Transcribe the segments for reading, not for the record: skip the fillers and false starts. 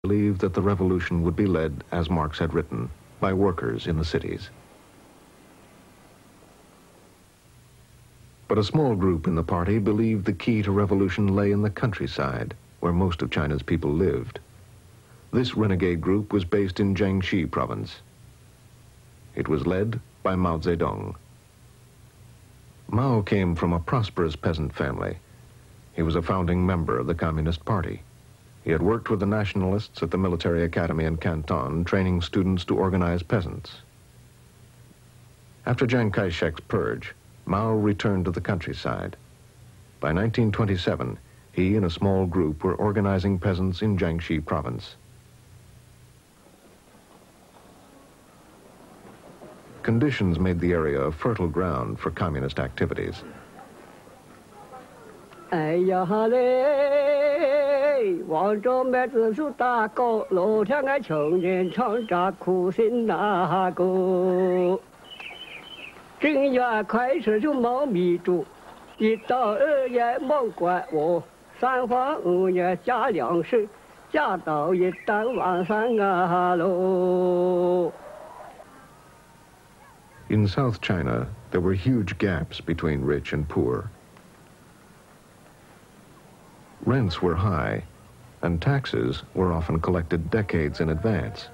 believed that the revolution would be led, as Marx had written, by workers in the cities. But a small group in the party believed the key to revolution lay in the countryside, where most of China's people lived. This renegade group was based in Jiangxi province. It was led by Mao Zedong. Mao came from a prosperous peasant family. He was a founding member of the Communist Party. He had worked with the nationalists at the military academy in Canton, training students to organize peasants. After Chiang Kai-shek's purge, Mao returned to the countryside. By 1927, he and a small group were organizing peasants in Jiangxi province. Conditions made the area a fertile ground for communist activities. In South China, there were huge gaps between rich and poor. Rents were high, and taxes were often collected decades in advance.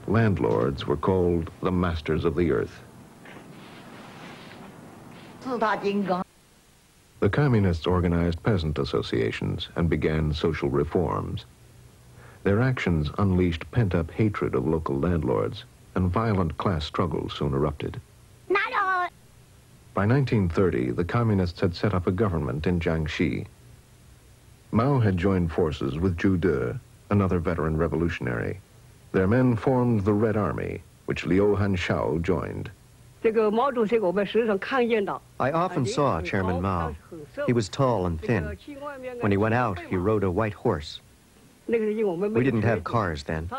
Landlords were called the masters of the earth. The communists organized peasant associations and began social reforms. Their actions unleashed pent-up hatred of local landlords, and violent class struggles soon erupted. By 1930, the communists had set up a government in Jiangxi. Mao had joined forces with Zhu De, another veteran revolutionary. Their men formed the Red Army, which Liu Hanshao joined. I often saw Chairman Mao. He was tall and thin. When he went out, he rode a white horse. We didn't have cars then.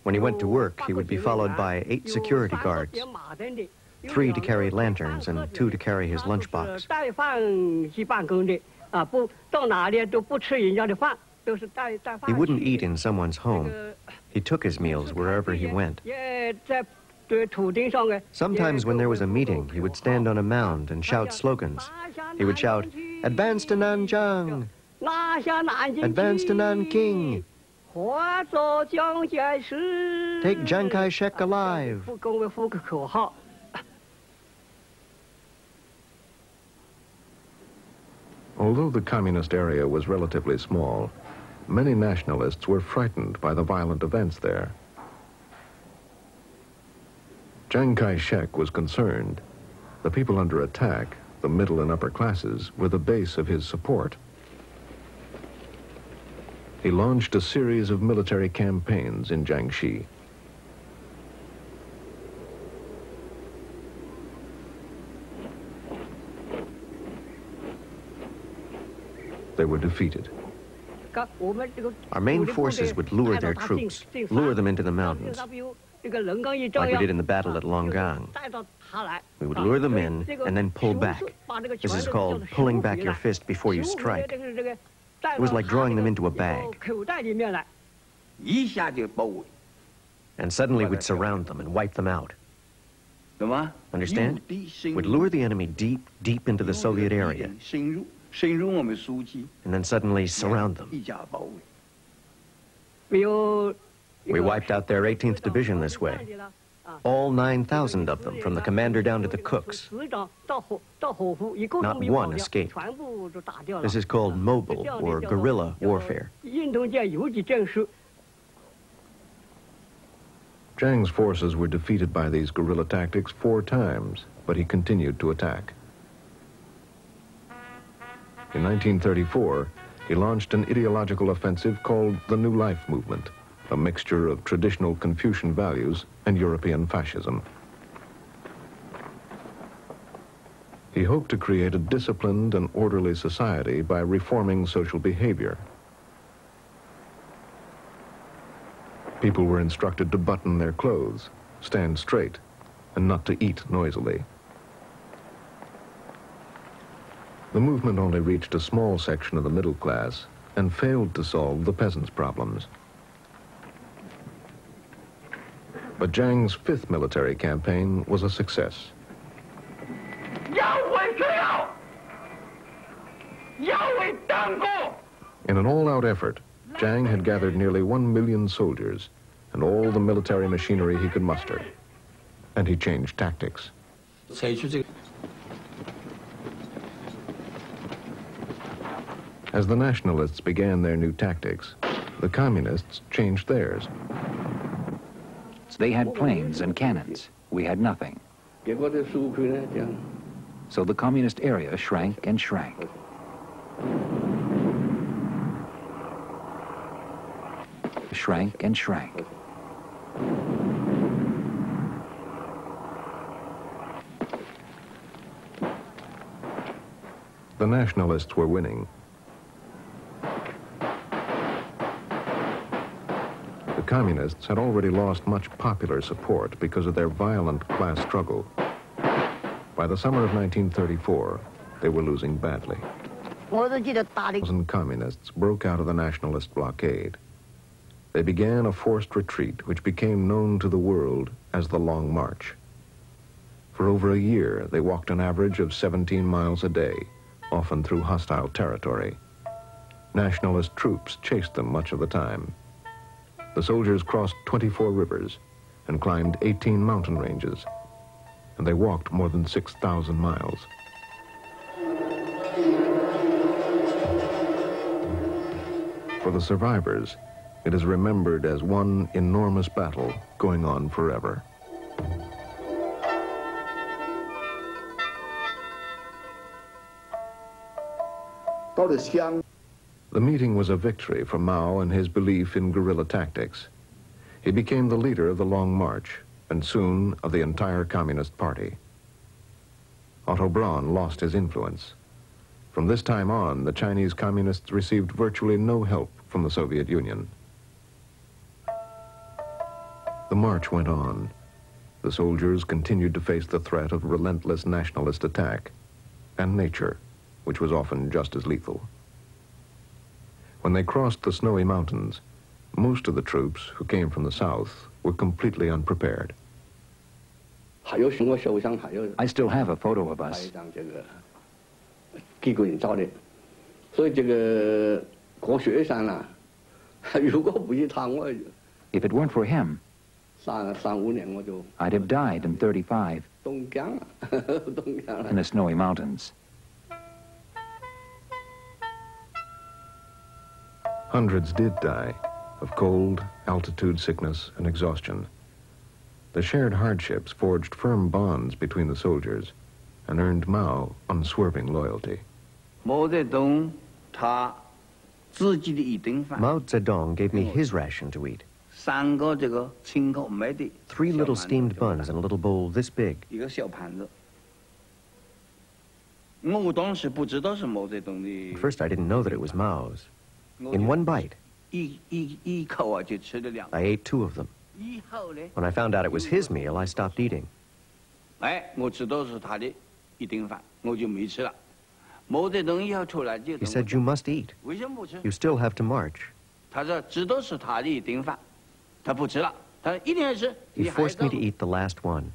When he went to work, he would be followed by 8 security guards, 3 to carry lanterns and 2 to carry his lunchbox. He wouldn't eat in someone's home. He took his meals wherever he went. Sometimes when there was a meeting, he would stand on a mound and shout slogans. He would shout, "Advance to Nanjing! Advance to Nanking! Take Chiang Kai-shek alive!" Although the communist area was relatively small, many nationalists were frightened by the violent events there. Chiang Kai-shek was concerned. The people under attack, the middle and upper classes, were the base of his support. He launched a series of military campaigns in Jiangxi. They were defeated. Our main forces would lure their troops, lure them into the mountains, like we did in the battle at Longgang. We would lure them in and then pull back. This is called pulling back your fist before you strike. It was like drawing them into a bag. And suddenly we'd surround them and wipe them out. Understand? We'd lure the enemy deep, deep into the Soviet area, and then suddenly surround them. We wiped out their 18th Division this way. All 9,000 of them, from the commander down to the cooks. Not one escaped. This is called mobile or guerrilla warfare. Chiang's forces were defeated by these guerrilla tactics 4 times, but he continued to attack. In 1934, he launched an ideological offensive called the New Life Movement, a mixture of traditional Confucian values and European fascism. He hoped to create a disciplined and orderly society by reforming social behavior. People were instructed to button their clothes, stand straight, and not to eat noisily. The movement only reached a small section of the middle class and failed to solve the peasants' problems. But Jiang's fifth military campaign was a success. In an all-out effort, Jiang had gathered nearly 1 million soldiers and all the military machinery he could muster. And he changed tactics. As the nationalists began their new tactics, the communists changed theirs. They had planes and cannons. We had nothing. So the communist area shrank and shrank. Shrank and shrank. The nationalists were winning. The communists had already lost much popular support because of their violent class struggle. By the summer of 1934, they were losing badly. 1,000 communists broke out of the nationalist blockade. They began a forced retreat which became known to the world as the Long March. For over a year, they walked an average of 17 miles a day, often through hostile territory. Nationalist troops chased them much of the time. The soldiers crossed 24 rivers and climbed 18 mountain ranges, and they walked more than 6,000 miles. For the survivors, it is remembered as one enormous battle going on forever. The meeting was a victory for Mao and his belief in guerrilla tactics. He became the leader of the Long March, and soon of the entire Communist Party. Otto Braun lost his influence. From this time on, the Chinese Communists received virtually no help from the Soviet Union. The march went on. The soldiers continued to face the threat of relentless nationalist attack, and nature, which was often just as lethal. When they crossed the snowy mountains, most of the troops who came from the south were completely unprepared. I still have a photo of us. If it weren't for him, I'd have died in 35 in the snowy mountains. Hundreds did die of cold, altitude sickness, and exhaustion. The shared hardships forged firm bonds between the soldiers and earned Mao unswerving loyalty. Mao Zedong gave me his ration to eat. 3 little steamed buns in a little bowl this big. At first I didn't know that it was Mao's. In one bite, I ate 2 of them. When I found out it was his meal, I stopped eating. He said, "You must eat. You still have to march." He forced me to eat the last one.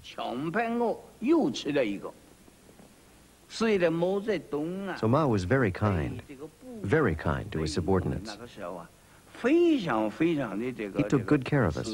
So Mao was very kind to his subordinates. He took good care of us.